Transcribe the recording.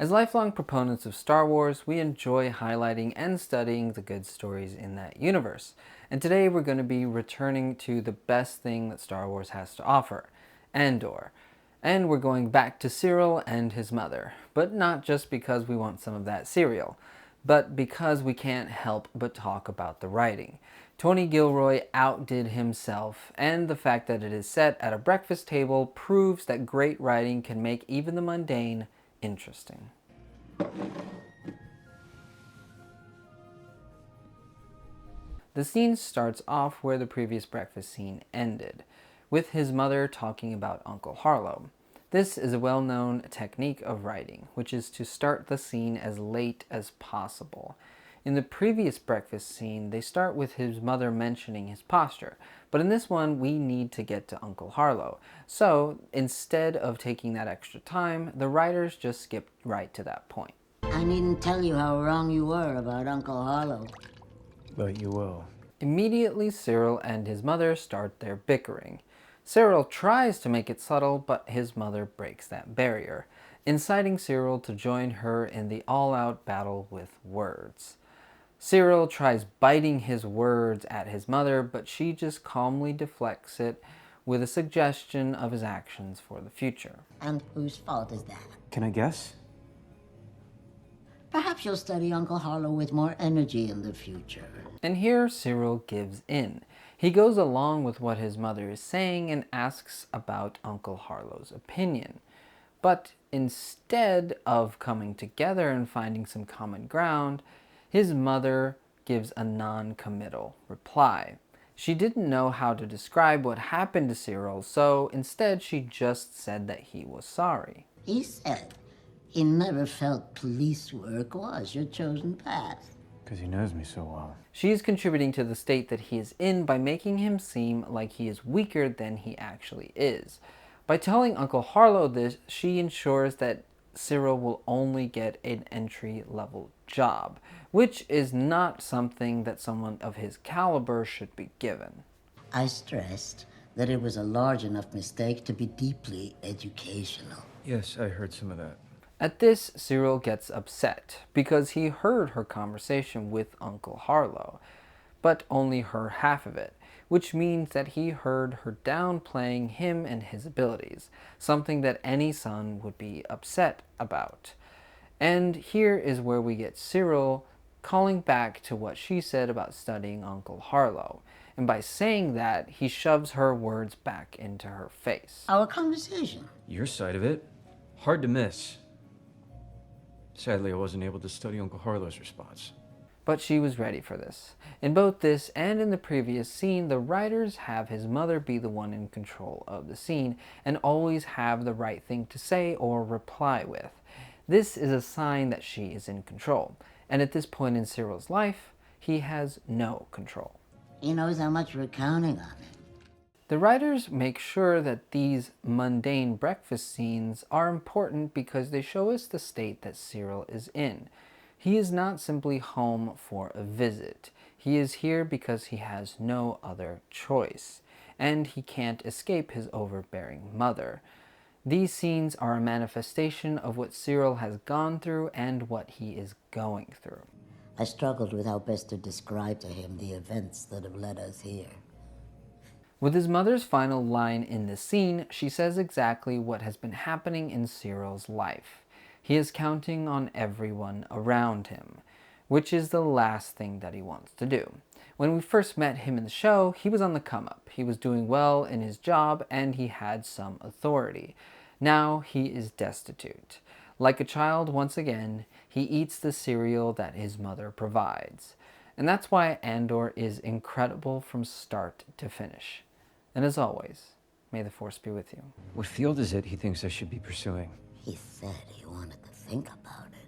As lifelong proponents of Star Wars, we enjoy highlighting and studying the good stories in that universe. And today we're going to be returning to the best thing that Star Wars has to offer, Andor. And we're going back to Syril and his mother, but not just because we want some of that cereal, but because we can't help but talk about the writing. Tony Gilroy outdid himself, and the fact that it is set at a breakfast table proves that great writing can make even the mundane interesting. The scene starts off where the previous breakfast scene ended, with his mother talking about Uncle Harlow. This is a well-known technique of writing, which is to start the scene as late as possible. In the previous breakfast scene, they start with his mother mentioning his posture, but in this one, we need to get to Uncle Harlow. So, instead of taking that extra time, the writers just skipped right to that point. I needn't tell you how wrong you were about Uncle Harlow. But you will. Immediately, Syril and his mother start their bickering. Syril tries to make it subtle, but his mother breaks that barrier, inciting Syril to join her in the all-out battle with words. Syril tries biting his words at his mother, but she just calmly deflects it with a suggestion of his actions for the future. And whose fault is that? Can I guess? Perhaps you'll study Uncle Harlow with more energy in the future. And here Syril gives in. He goes along with what his mother is saying and asks about Uncle Harlow's opinion. But instead of coming together and finding some common ground, his mother gives a non-committal reply. She didn't know how to describe what happened to Syril, so instead she just said that he was sorry. He said he never felt police work was your chosen path. Because he knows me so well. She is contributing to the state that he is in by making him seem like he is weaker than he actually is. By telling Uncle Harlow this, she ensures that Syril will only get an entry-level job, which is not something that someone of his caliber should be given. I stressed that it was a large enough mistake to be deeply educational. Yes, I heard some of that. At this, Syril gets upset because he heard her conversation with Uncle Harlow, but only heard half of it, which means that he heard her downplaying him and his abilities, something that any son would be upset about. And here is where we get Syril calling back to what she said about studying Uncle Harlow. And by saying that, he shoves her words back into her face. Our conversation. Your side of it? Hard to miss. Sadly, I wasn't able to study Uncle Harlow's response. But she was ready for this. In both this and in the previous scene, the writers have his mother be the one in control of the scene and always have the right thing to say or reply with. This is a sign that she is in control. And at this point in Syril's life, he has no control. He knows how much we're counting on him. The writers make sure that these mundane breakfast scenes are important because they show us the state that Syril is in. He is not simply home for a visit. He is here because he has no other choice, and he can't escape his overbearing mother. These scenes are a manifestation of what Syril has gone through and what he is going through. I struggled with how best to describe to him the events that have led us here. With his mother's final line in the scene, she says exactly what has been happening in Syril's life. He is counting on everyone around him, which is the last thing that he wants to do. When we first met him in the show, he was on the come up. He was doing well in his job and he had some authority. Now he is destitute. Like a child, once again, he eats the cereal that his mother provides. And that's why Andor is incredible from start to finish. And as always, may the Force be with you. What field is it he thinks I should be pursuing? He said he wanted to think about it.